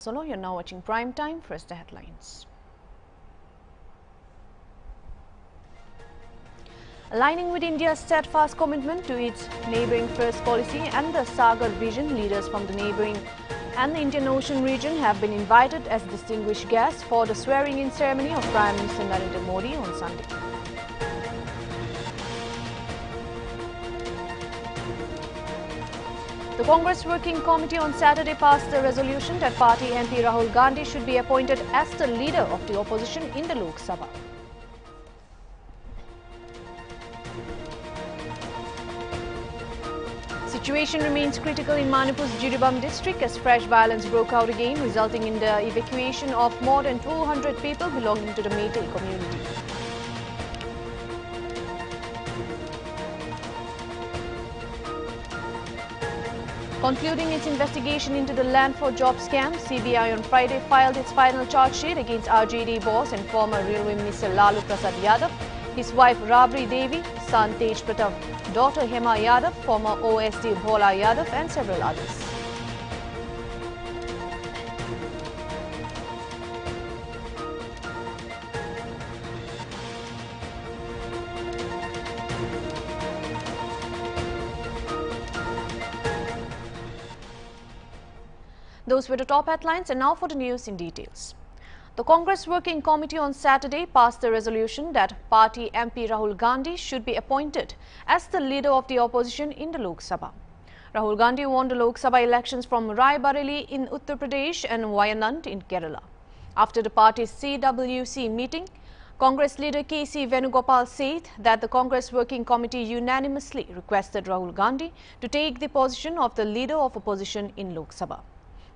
Solo, you're now watching Prime Time. First, the headlines. Aligning with India's steadfast commitment to its neighbouring first policy and the Sagar vision, leaders from the neighbouring and the Indian Ocean region have been invited as distinguished guests for the swearing-in ceremony of Prime Minister Narendra Modi on Sunday. The Congress Working Committee on Saturday passed a resolution that party MP Rahul Gandhi should be appointed as the leader of the opposition in the Lok Sabha. Situation remains critical in Manipur's Jiribam district as fresh violence broke out again, resulting in the evacuation of more than 200 people belonging to the Meitei community. Concluding its investigation into the Land for Jobs scam, CBI on Friday filed its final charge sheet against RJD boss and former Railway Minister Lalu Prasad Yadav, his wife Rabri Devi, son Tej Pratap, daughter Hema Yadav, former OSD Bhola Yadav and several others. Those were the top headlines, and now for the news in details. The Congress Working Committee on Saturday passed a resolution that party MP Rahul Gandhi should be appointed as the leader of the opposition in the Lok Sabha. Rahul Gandhi won the Lok Sabha elections from Rai Bareli in Uttar Pradesh and Wayanad in Kerala. After the party's CWC meeting, Congress leader K.C. Venugopal said that the Congress Working Committee unanimously requested Rahul Gandhi to take the position of the leader of opposition in Lok Sabha.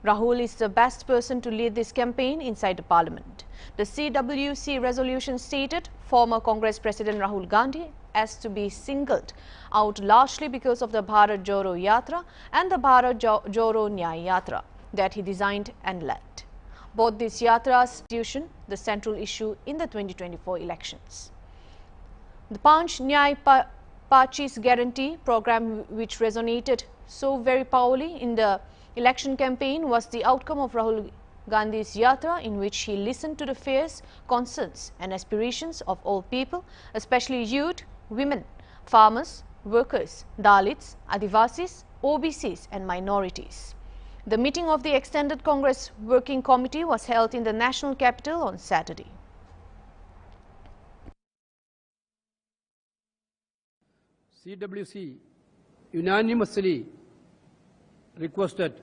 Rahul is the best person to lead this campaign inside the parliament. The CWC resolution stated former Congress President Rahul Gandhi as to be singled out largely because of the Bharat Jodo Yatra and the Bharat Jodo Nyay Yatra that he designed and led. Both these yatras constitution the central issue in the 2024 elections. The Panch Nyay Pachis Guarantee program, which resonated so very powerfully in the election campaign, was the outcome of Rahul Gandhi's yatra, in which he listened to the fears, concerns and aspirations of all people, especially youth, women, farmers, workers, Dalits, Adivasis, OBCs and minorities. The meeting of the Extended Congress Working Committee was held in the national capital on Saturday. CWC unanimously requested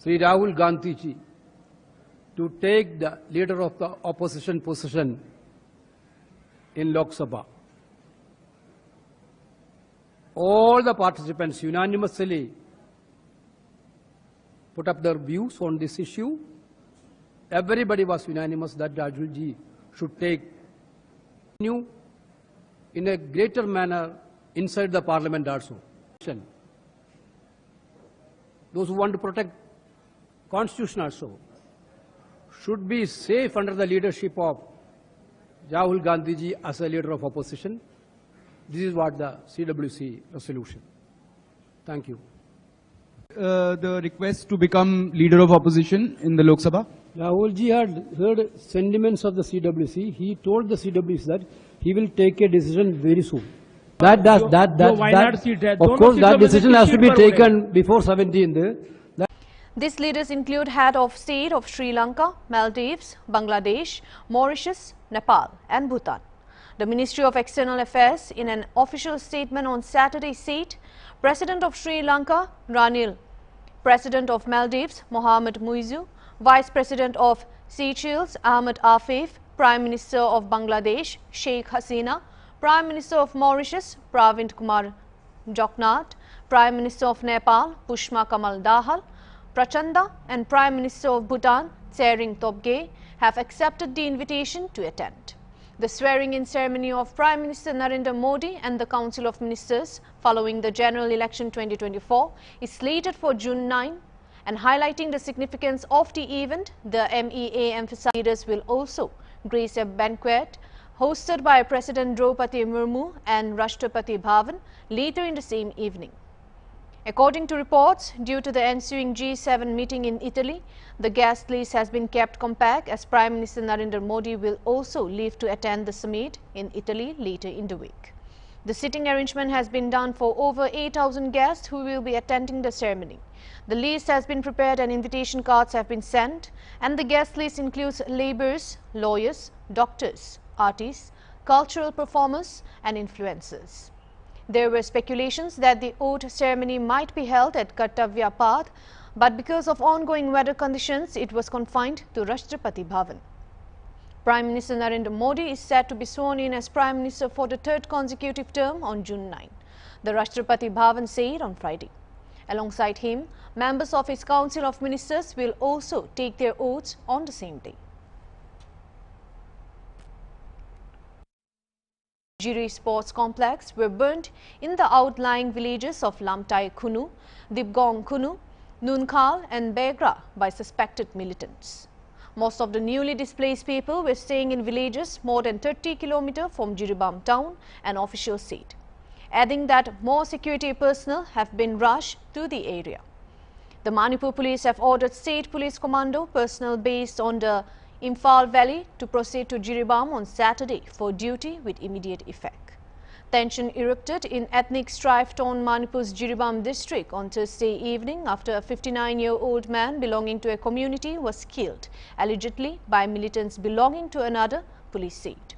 Sri Rahul Gandhi ji to take the leader of the opposition position in Lok Sabha. All the participants unanimously put up their views on this issue. Everybody was unanimous that Rahul ji should take new in a greater manner inside the parliament also. Those who want to protect Constitution also should be safe under the leadership of Rahul Gandhi ji as a leader of opposition. This is what the CWC resolution. Thank you. The request to become leader of opposition in the Lok Sabha? Rahul ji had heard sentiments of the CWC. He told the CWC that he will take a decision very soon. Of course, that decision has to be taken before 17th. These leaders include head of state of Sri Lanka, Maldives, Bangladesh, Mauritius, Nepal and Bhutan. The Ministry of External Affairs in an official statement on Saturday said President of Sri Lanka, Ranil, President of Maldives, Mohamed Muizzu, Vice President of Seychelles, Ahmed Afif, Prime Minister of Bangladesh, Sheikh Hasina, Prime Minister of Mauritius, Pravind Kumar Joknath, Prime Minister of Nepal, Pushma Kamal Dahal, Prachanda and Prime Minister of Bhutan, Tsering Tobgay, have accepted the invitation to attend. The swearing-in ceremony of Prime Minister Narendra Modi and the Council of Ministers following the General Election 2024 is slated for June 9, and highlighting the significance of the event, the MEA emphasized leaders will also grace a banquet hosted by President Draupadi Murmu and Rashtrapati Bhavan later in the same evening. According to reports, due to the ensuing G7 meeting in Italy, the guest list has been kept compact as Prime Minister Narendra Modi will also leave to attend the summit in Italy later in the week. The sitting arrangement has been done for over 8,000 guests who will be attending the ceremony. The list has been prepared and invitation cards have been sent, and the guest list includes labourers, lawyers, doctors, artists, cultural performers and influencers. There were speculations that the oath ceremony might be held at Kartavya Path, but because of ongoing weather conditions, it was confined to Rashtrapati Bhavan. Prime Minister Narendra Modi is set to be sworn in as Prime Minister for the third consecutive term on June 9, the Rashtrapati Bhavan said on Friday. Alongside him, members of his Council of Ministers will also take their oaths on the same day. Jiri Sports Complex were burnt in the outlying villages of Lamtai Khunu, Dibgong Khunu, Nunkhal and Begra by suspected militants. Most of the newly displaced people were staying in villages more than 30 km from Jiribam town, an official said, adding that more security personnel have been rushed to the area. The Manipur police have ordered State Police Commando personnel based on the Imphal Valley to proceed to Jiribam on Saturday for duty with immediate effect. Tension erupted in ethnic strife-torn Manipur's Jiribam district on Thursday evening after a 59-year-old man belonging to a community was killed, allegedly by militants belonging to another, police said.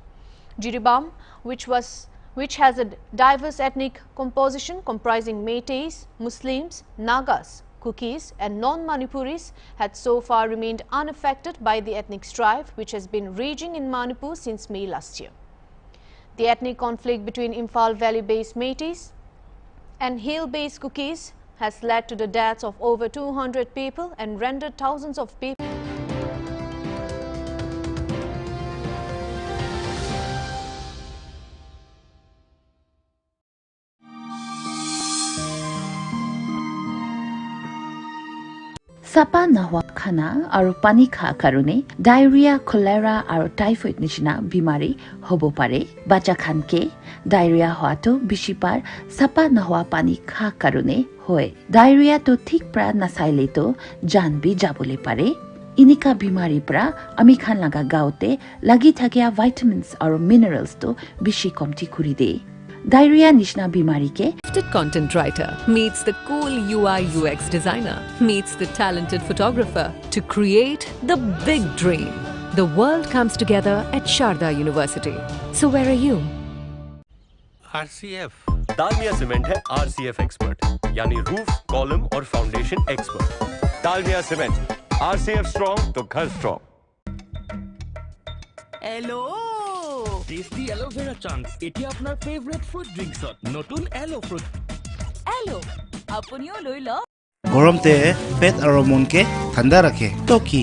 Jiribam, which has a diverse ethnic composition comprising Meiteis, Muslims, Nagas, Kukis and non-Manipuris, had so far remained unaffected by the ethnic strife which has been raging in Manipur since May last year. The ethnic conflict between Imphal Valley-based Meiteis and hill-based Kukis has led to the deaths of over 200 people and rendered thousands of people Sapa nahwa khana aru pani kha karone diarrhea, cholera aru typhoid nishina bimari hobo pare. Bacha khanke diarrhea hoato bishipar sapa nahwa pani kha karone hoy. Diarrhea to thik pra nasaile to jan bi jabole pare. Inika bimari pra ami khan laga gaote lagi thakia vitamins aru minerals to bishi komti kuri de. Diarrhea nishna bimari ke Gifted content writer meets the cool UI UX designer meets the talented photographer to create the big dream. The world comes together at Sharda University. So where are you? RCF Dalmia cement है RCF expert यानी roof column और foundation expert. Dalmia cement RCF strong तो घर strong. Hello! Tasty aloe vera chunks. Eti apnar favorite fruit drinks hot. Notun aloe fruit. Aloe. Apuniyo loi lo. গরমতে পেট আর মনকে ঠান্ডা রাখে তো কি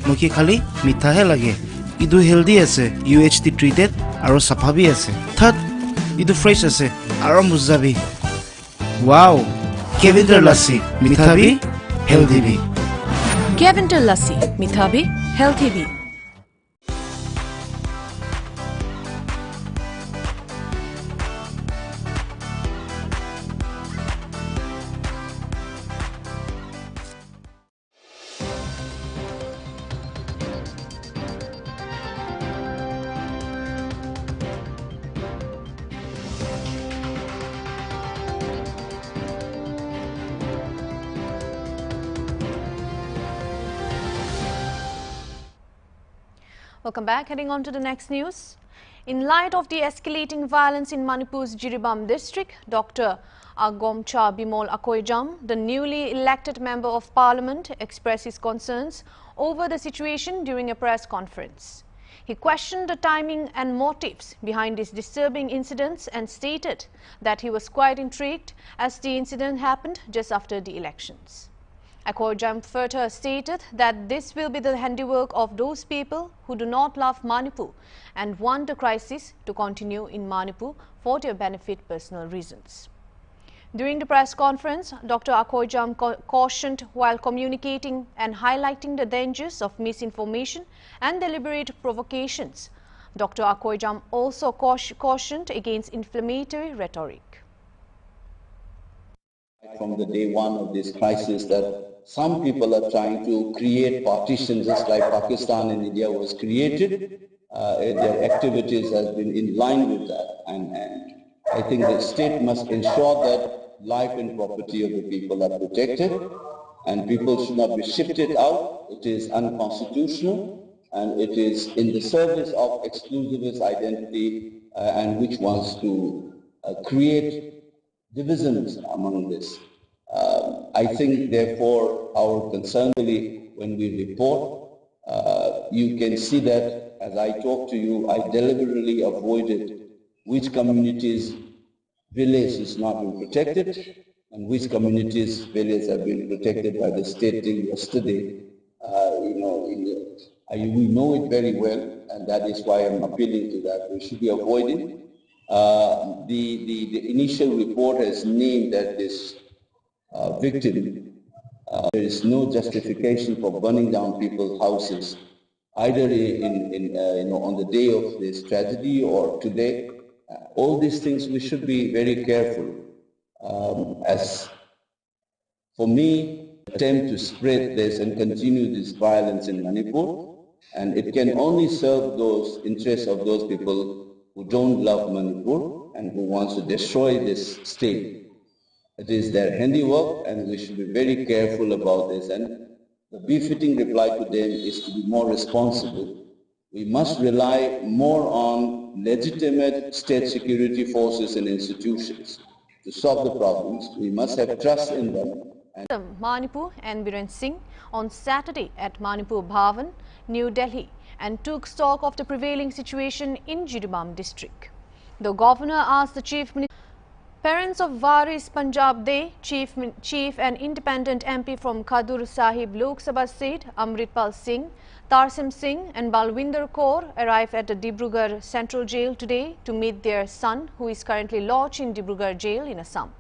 মুখে খালি মিঠাহে লাগে ইদু হেলদি আছে UHT ট্রিটেড আর সাফাবি আছে থাত ইদু ফ্রেশ আছে আর মুজাবি ওয়াও কেভিন্টার লাসি মিঠাবি হেলদি বি Kevinter Lassi, Mithabi, Healthy Bee. Welcome back. Heading on to the next news. In light of the escalating violence in Manipur's Jiribam district, Dr. Agomcha Bimol Akoijam, the newly elected member of parliament, expressed his concerns over the situation during a press conference. He questioned the timing and motives behind these disturbing incidents and stated that he was quite intrigued as the incident happened just after the elections. Akoijam further stated that this will be the handiwork of those people who do not love Manipur and want the crisis to continue in Manipur for their benefit personal reasons. During the press conference, Dr. Akoijam cautioned while communicating and highlighting the dangers of misinformation and deliberate provocations. Dr. Akoijam also cautioned against inflammatory rhetoric. From the day one of this crisis, that some people are trying to create partitions just like Pakistan and India was created. Their activities has been in line with that, and I think the state must ensure that life and property of the people are protected, and people should not be shifted out. It is unconstitutional, and it is in the service of exclusivist identity and which wants to create divisions among this. I think, therefore, our concern really, when we report, you can see that as I talk to you, I deliberately avoided which communities' village is not being protected and which communities' villages have been protected by the state till yesterday. We know it very well, and that is why I'm appealing to that. We should be avoiding. The initial report has named that this victim, there is no justification for burning down people's houses, either on the day of this tragedy or today. All these things we should be very careful. As for me, attempt to spread this and continue this violence in Manipur, and it can only serve those interests of those people who don't love Manipur and who wants to destroy this state. It is their handiwork, and we should be very careful about this. And the befitting reply to them is to be more responsible. We must rely more on legitimate state security forces and institutions to solve the problems. We must have trust in them. Manipur and Biren Singh on Saturday at Manipur Bhavan, New Delhi, and took stock of the prevailing situation in Jirbam district. The governor asked the Chief Minister, parents of Waris Punjab De, Chief and Independent MP from Khadur Sahib Lok Sabha seat, Amritpal Singh, Tarsim Singh and Balwinder Kaur arrived at the Dibrugarh Central Jail today to meet their son, who is currently lodged in Dibrugarh Jail in Assam.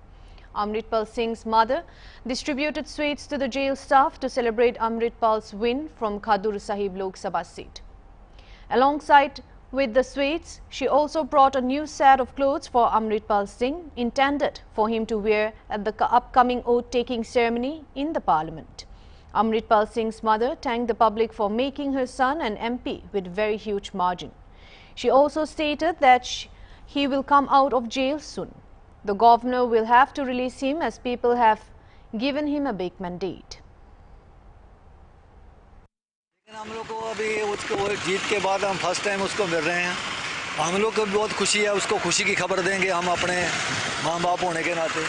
Amritpal Singh's mother distributed sweets to the jail staff to celebrate Amritpal's win from Khadur Sahib Lok Sabha seat. Alongside with the sweets, she also brought a new set of clothes for Amritpal Singh, intended for him to wear at the upcoming oath-taking ceremony in the parliament. Amritpal Singh's mother thanked the public for making her son an MP with very huge margin. She also stated that he will come out of jail soon. The governor will have to release him as people have given him a big mandate. हम लोग को अभी उसको जीत के बाद हम first time उसको मिल रहे हैं। हम लोग को बहुत खुशी है, उसको खुशी की खबर देंगे हम अपने माँ बाप होने के नाते,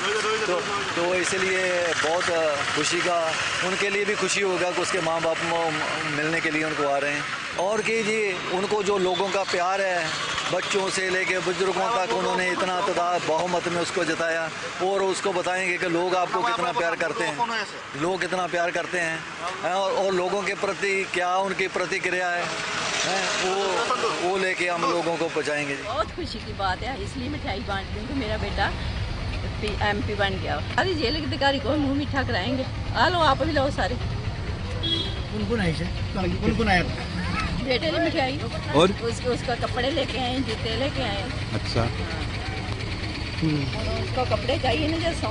तो इसलिए बहुत खुशी का उनके लिए भी खुशी होगा कि उसके माँ बाप मिलने के लिए उनको आ रहे हैं। और कि जी उनको जो लोगों का प्यार है, बच्चों से लेके बुजुर्गों तक उन्होंने इतना बहुमत में उसको जताया, और उसको बताएंगे कि लोग आपको कितना प्यार करते हैं, लोग कितना प्यार करते हैं, और लोगों के प्रति क्या उनकी प्रतिक्रिया है, वो लेके हम लोगों को पहुँचाएंगे। बहुत खुशी की बात है, इसलिए मिठाई बांट रही हूँ कि मेरा बेटा MP बन गया। अरे जेल के अधिकारी को मुँह मीठा कराएंगे। आ लो, आप भी लो सारे। कौन आया? बेटे ने मिठाई और उसका कपड़े लेके आए, जूते लेके आए। अच्छा। उसको कपड़े चाहिए ना, जैसा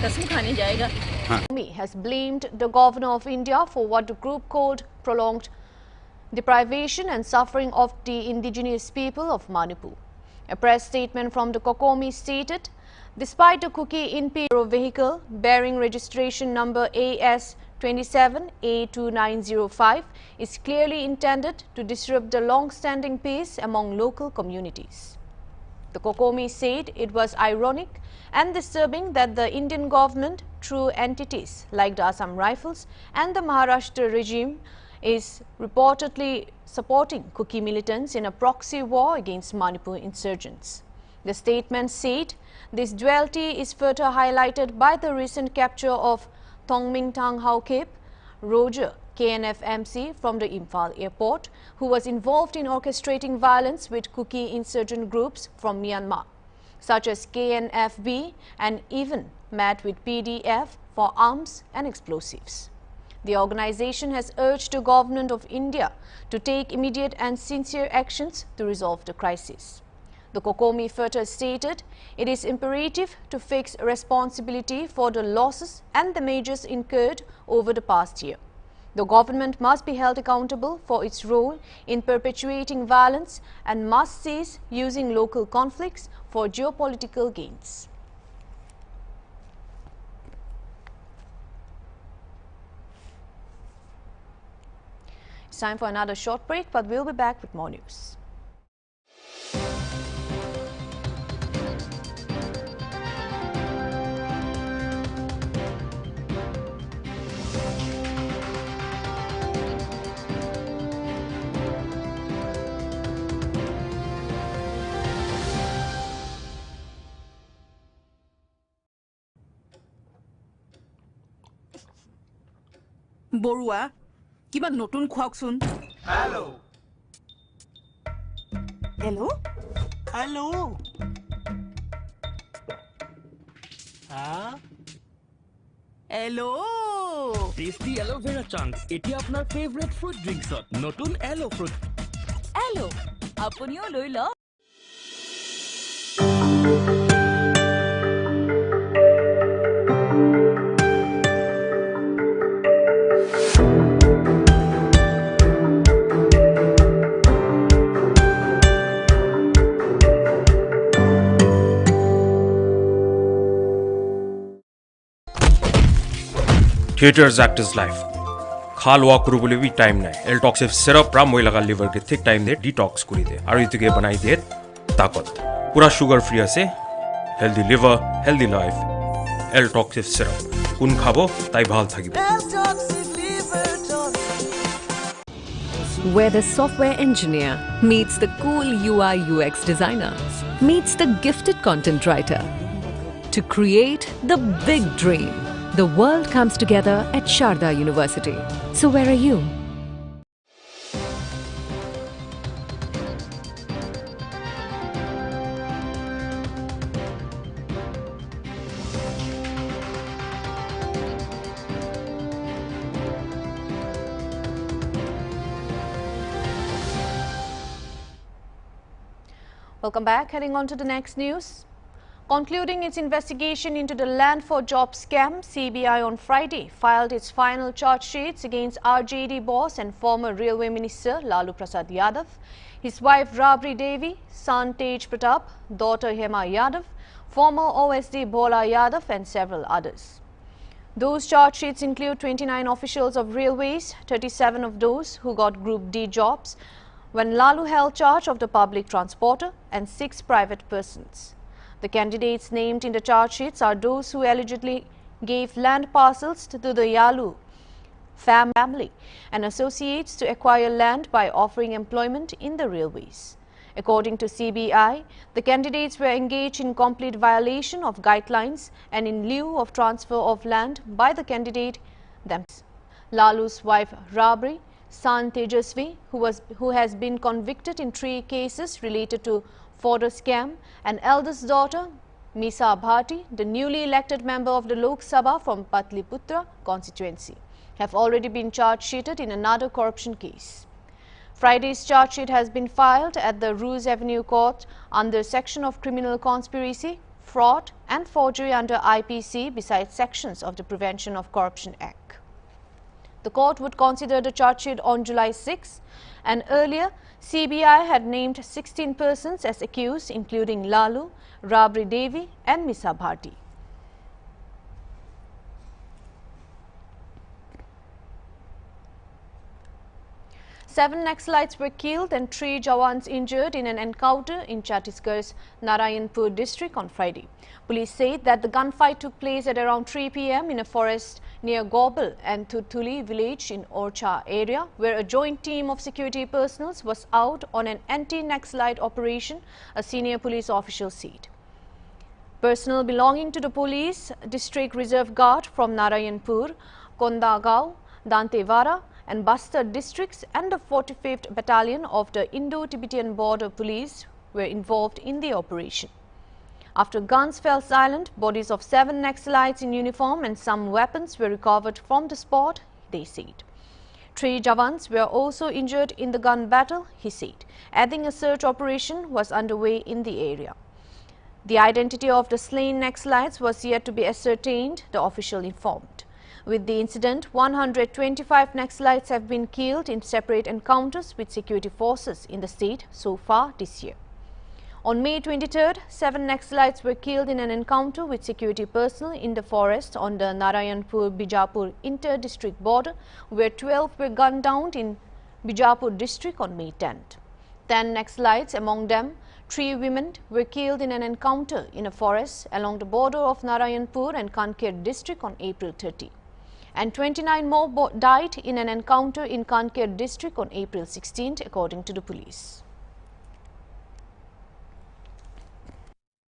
कसम खाने जाएगा। COCOMI has blamed the governor of India for what the group called prolonged deprivation and suffering of the indigenous people of Manipur. A press statement from the COCOMI stated, despite the Kuki Imperial vehicle bearing registration number AS27A2905 is clearly intended to disrupt the long-standing peace among local communities. The COCOMI said it was ironic and disturbing that the Indian government, through entities like the Assam Rifles and the Maharashtra regime, is reportedly supporting Kuki militants in a proxy war against Manipur insurgents. The statement said this duality is further highlighted by the recent capture of Thongming Thang Haokip, Roger, KNF MC from the Imphal airport, who was involved in orchestrating violence with Kuki insurgent groups from Myanmar, such as KNFB, and even met with PDF for arms and explosives. The organization has urged the government of India to take immediate and sincere actions to resolve the crisis. The COCOMI further stated it is imperative to fix responsibility for the losses and damages incurred over the past year. The government must be held accountable for its role in perpetuating violence and must cease using local conflicts for geopolitical gains. It's time for another short break, but we'll be back with more news. Baruah কিবা নতুন খোৱাকচোন hello hello' hello हाँ hello' tasty aloe vera chunks এটি আপনার favourite fruit ড্রিঙ্কসত নতুন এলো fruit hello' আপুনিও লৈ লওক Theaters act is life. खाल walk करू बोले भी टाइम नहीं. L-toxic syrup रा मोई लगा liver के thick time दे detox करी दे. आरु इतने के बनाई दे ताकत. पूरा sugar free ऐसे healthy liver, healthy life. L-toxic syrup. कुन खाबो ताई भाल थाकी बो. Where the software engineer meets the cool UI UX designer, meets the gifted content writer to create the big dream. The world comes together at Sharda University. So where are you? Welcome back. Heading on to the next news. Concluding its investigation into the Land for Jobs scam, CBI on Friday filed its final charge sheets against RJD boss and former Railway Minister Lalu Prasad Yadav, his wife Rabri Devi, son Tej Pratap, daughter Hema Yadav, former OSD Bola Yadav and several others. Those charge sheets include 29 officials of railways, 37 of those who got Group D jobs when Lalu held charge of the public transporter, and 6 private persons. The candidates named in the charge sheets are those who allegedly gave land parcels to the Yalu family and associates to acquire land by offering employment in the railways. According to CBI, the candidates were engaged in complete violation of guidelines and in lieu of transfer of land by the candidate themselves. Lalu's wife Rabri, son Tejasvi, who has been convicted in 3 cases related to fodder scam, and eldest daughter Misa Bhati, the newly elected member of the Lok Sabha from Patliputra constituency, have already been charge-sheeted in another corruption case. Friday's charge sheet has been filed at the Roos Avenue Court under section of criminal conspiracy, fraud and forgery under IPC besides sections of the Prevention of Corruption Act. The court would consider the charge sheet on July 6, and earlier CBI had named 16 persons as accused, including Lalu, Rabri Devi and Misa Bhati. Seven Naxalites were killed and 3 Jawans injured in an encounter in Chhattisgarh's Narayanpur district on Friday. Police said that the gunfight took place at around 3 p.m. in a forest near Gobal and Tutuli village in Orcha area, where a joint team of security personnel was out on an anti-Naxalite operation, a senior police official said. Personnel belonging to the police district reserve guard from Narayanpur, Kondagaon, Dantewara and Bastar districts and the 45th Battalion of the Indo-Tibetan Border Police were involved in the operation. After guns fell silent, bodies of 7 Naxalites in uniform and some weapons were recovered from the spot, they said. 3 Jawans were also injured in the gun battle, he said, adding a search operation was underway in the area. The identity of the slain Naxalites was yet to be ascertained, the official informed. With the incident, 125 Naxalites have been killed in separate encounters with security forces in the state so far this year. On May 23rd, 7 Naxalites were killed in an encounter with security personnel in the forest on the Narayanpur-Bijapur inter-district border, where 12 were gunned down in Bijapur district on May 10th. 10 Naxalites, among them 3 women, were killed in an encounter in a forest along the border of Narayanpur and Kanker district on April 30. And 29 more died in an encounter in Kanker district on April 16th, according to the police.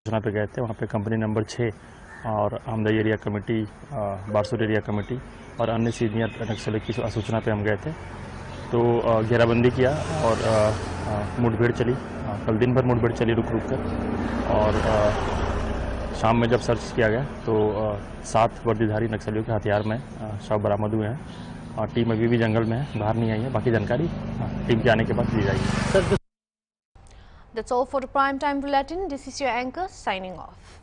सूचना पे गए थे, वहाँ पे company number 6 और Amdai area committee, Barsur area committee और अन्य senior नक्सली की सूचना पे हम गए थे। तो घेराबंदी किया और मुठभेड़ चली। कल दिन भर मुठभेड़ चली रुक कर, और शाम में जब सर्च किया गया तो 7 वर्दीधारी नक्सलियों के हथियार में शव बरामद हुए हैं। और टीम अभी भी जंगल में है, बाहर नहीं आई है। बाकी जानकारी टीम के आने के बाद दी जाएगी। That's all for the Prime Time Bulletin. This is your anchor signing off.